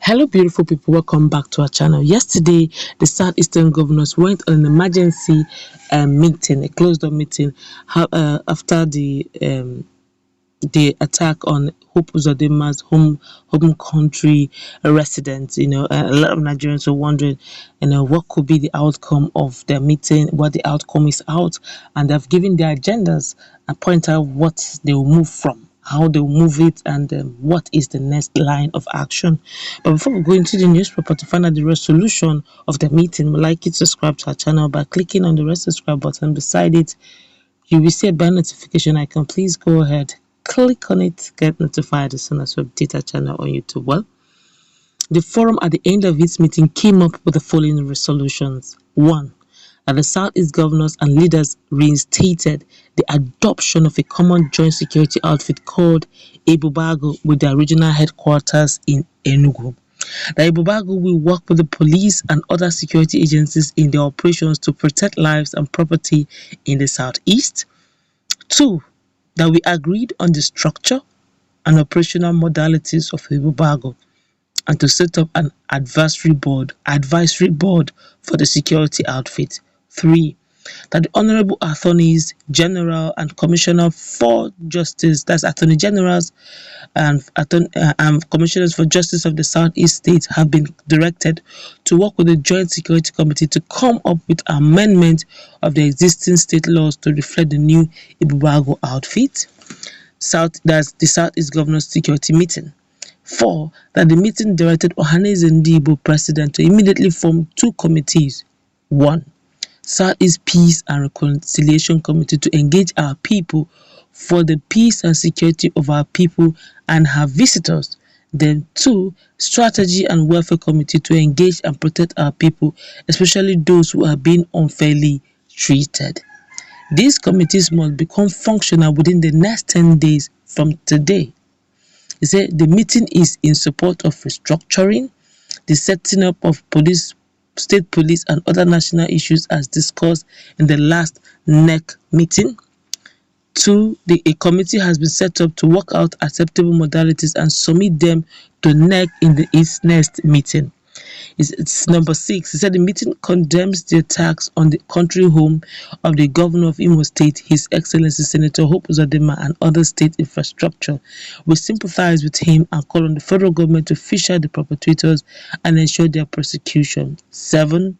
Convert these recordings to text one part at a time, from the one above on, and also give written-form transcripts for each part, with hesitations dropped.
Hello, beautiful people. Welcome back to our channel. Yesterday, the Southeastern governors went on an emergency meeting, a closed-door meeting, after the attack on Hope Uzodinma's home country residents. A lot of Nigerians were wondering, what could be the outcome of their meeting, what the outcome is out, and they've given their agendas and point out what they will move from, how they'll move it, and what is the next line of action. But before we go into the newspaper to find out the resolution of the meeting, we'd like you to subscribe to our channel by clicking on the red subscribe button. Beside it, you will see a bell notification icon. Please go ahead, click on it, get notified as soon as we update our channel on YouTube. Well, the forum at the end of its meeting came up with the following resolutions. 1. That the Southeast governors and leaders reinstated the adoption of a common joint security outfit called Ebube with their regional headquarters in Enugu. The Ebube will work with the police and other security agencies in their operations to protect lives and property in the Southeast. 2. That we agreed on the structure and operational modalities of Ebube and to set up an advisory board for the security outfit. 3. That the Honorable Attorneys General and Commissioner for Justice, that's Attorney Generals and Commissioners for Justice of the Southeast States, have been directed to work with the Joint Security Committee to come up with amendment of the existing state laws to reflect the new Ebube outfit. That's the Southeast Governors Security Meeting. 4. That the meeting directed Ohaneze Ndigbo, President, to immediately form 2 committees. 1. Southeast Peace and Reconciliation Committee to engage our people for the peace and security of our people and her visitors. Then 2. Strategy and Welfare Committee to engage and protect our people, especially those who are being unfairly treated. These committees must become functional within the next 10 days from today. He said the meeting is in support of restructuring, the setting up of state police and other national issues as discussed in the last NEC meeting. 2. A committee has been set up to work out acceptable modalities and submit them to NEC in its next meeting. It's number 6. He said the meeting condemns the attacks on the country home of the governor of Imo State, His Excellency Senator Hope Uzodinma, and other state infrastructure. We sympathize with him and call on the federal government to fish out the perpetrators and ensure their prosecution. 7.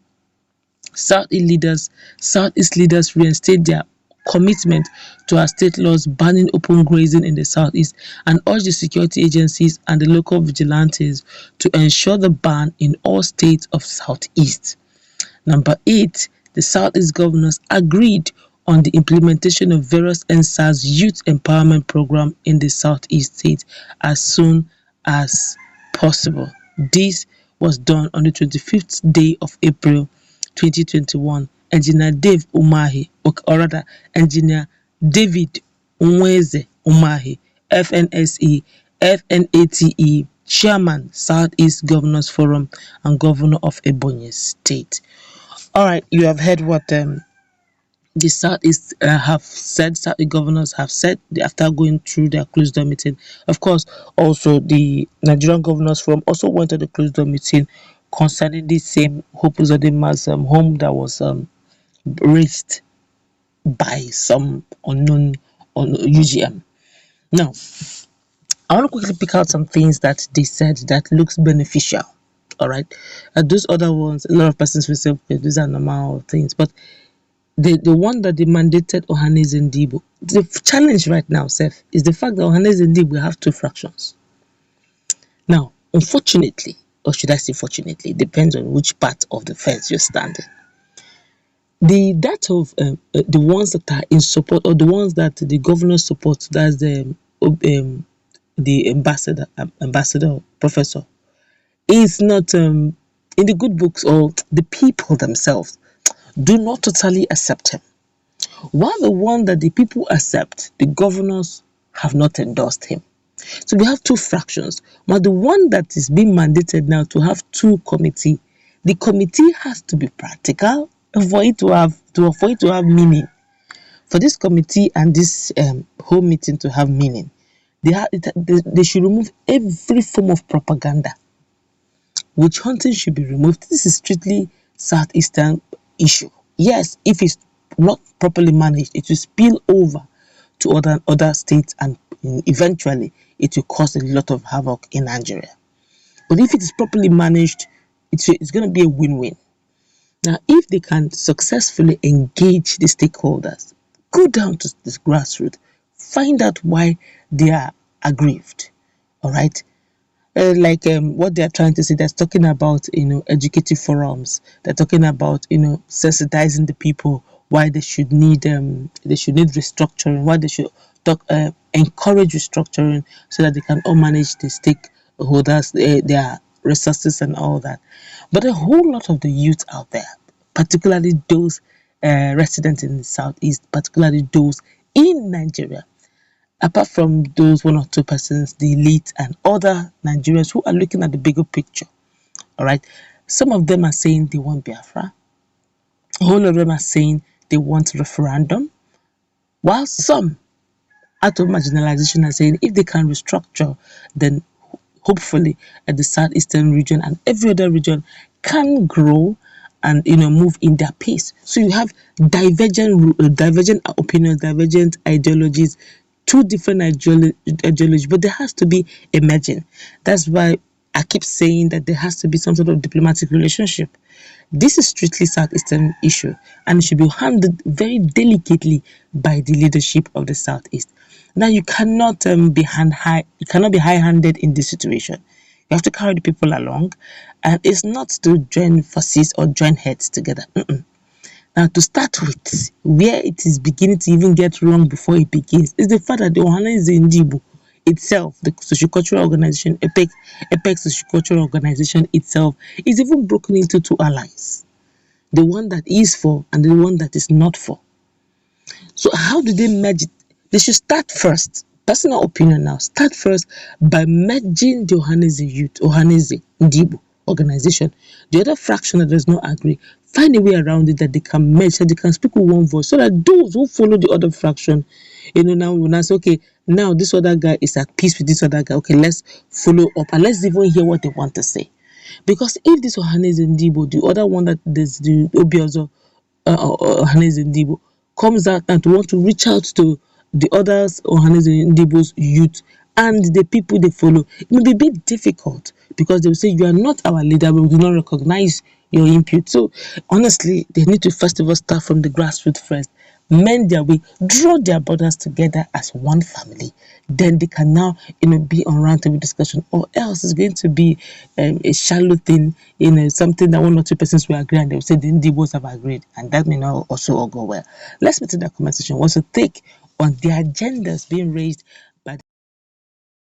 Southeast leaders reinstate their commitment to our state laws banning open grazing in the Southeast and urge the security agencies and the local vigilantes to ensure the ban in all states of Southeast. Number 8. The Southeast governors agreed on the implementation of various NSAS youth empowerment program in the Southeast states as soon as possible. This was done on the 25th day of April 2021. Engineer Dave Umahi, or rather Engineer David Nweze Umahi, FNSE, FNATE, Chairman, Southeast Governors Forum and Governor of Ebonyi State. Alright, you have heard what the Southeast have said, Southeast governors have said after going through their closed-door meeting. Of course, also the Nigerian Governors Forum also went to the closed-door meeting concerning the same Hope Uzodinma's home that was raised by some unknown UGM. Now, I want to quickly pick out some things that they said that looks beneficial. All right, those other ones, a lot of persons will say, okay, these are normal things, but the one that they mandated Ohaneze Ndigbo, the challenge right now, Seth, is the fact that Ohaneze Ndigbo have 2 fractions. Now, unfortunately, or should I say fortunately, it depends on which part of the fence you're standing. That of the ones that are in support, or the ones that the governor supports, that's the ambassador professor, is not in the good books, or the people themselves do not totally accept him. While the one that the people accept, the governors have not endorsed him. So we have 2 fractions. But the one that is being mandated now to have 2 committees, the committee has to be practical for it to have meaning. For this committee and this whole meeting to have meaning, they should remove every form of propaganda. Witch hunting should be removed. This is strictly Southeastern issue. Yes, if it's not properly managed, it will spill over to other states, and eventually it will cause a lot of havoc in Nigeria. But if it is properly managed, it's going to be a win-win. Now, if they can successfully engage the stakeholders, go down to the grassroots, find out why they are aggrieved. All right, what they're trying to say, they're talking about educative forums, they're talking about sensitizing the people why they should need restructuring, why they should encourage restructuring so that they can all manage the stakeholders, their resources and all that. But a whole lot of the youth out there, particularly those residents in the southeast, particularly those in Nigeria, apart from those one or two persons, the elite and other Nigerians who are looking at the bigger picture, all right, some of them are saying they want Biafra. A whole lot of them are saying they want referendum, while some, out of marginalization, are saying if they can restructure, then hopefully the southeastern region and every other region can grow and move in their pace. So you have divergent opinions, divergent ideologies, two different ideologies, but there has to be a merging. That's why I keep saying that there has to be some sort of diplomatic relationship. This is strictly Southeastern issue, and it should be handled very delicately by the leadership of the Southeast. Now, you cannot be high-handed in this situation. You have to carry the people along, and it's not to join forces or join heads together. Now, to start with, where it is beginning to even get wrong before it begins is the fact that the Ohaneze Ndigbo itself, the sociocultural organization, Apex sociocultural organization itself, is even broken into two allies. The one that is for and the one that is not for. So how do they merge it? They should start first, personal opinion now, start first by merging the Ohaneze Ndigbo organization. The other fraction that does not agree, find a way around it that they can merge, so they can speak with one voice, so that those who follow the other fraction, now will now say, okay, now this other guy is at peace with this other guy. Okay, let's follow up and let's even hear what they want to say. Because if this Ohaneze Ndigbo, the other one that there's the Obiozo Ohaneze Ndigbo, comes out and want to reach out to the others Ohaneze Ndigbo's youth and the people they follow, it will be a bit difficult because they will say, you are not our leader, we do not recognize your input. So honestly, they need to first of all start from the grassroots first, mend their way, draw their borders together as one family. Then they can now be on roundtable discussion, or else it's going to be a shallow thing, something that one or two persons will agree and they will say the Ndigbos have agreed, and that may not also all go well. Let's meet in that conversation. What's your take on the agendas being raised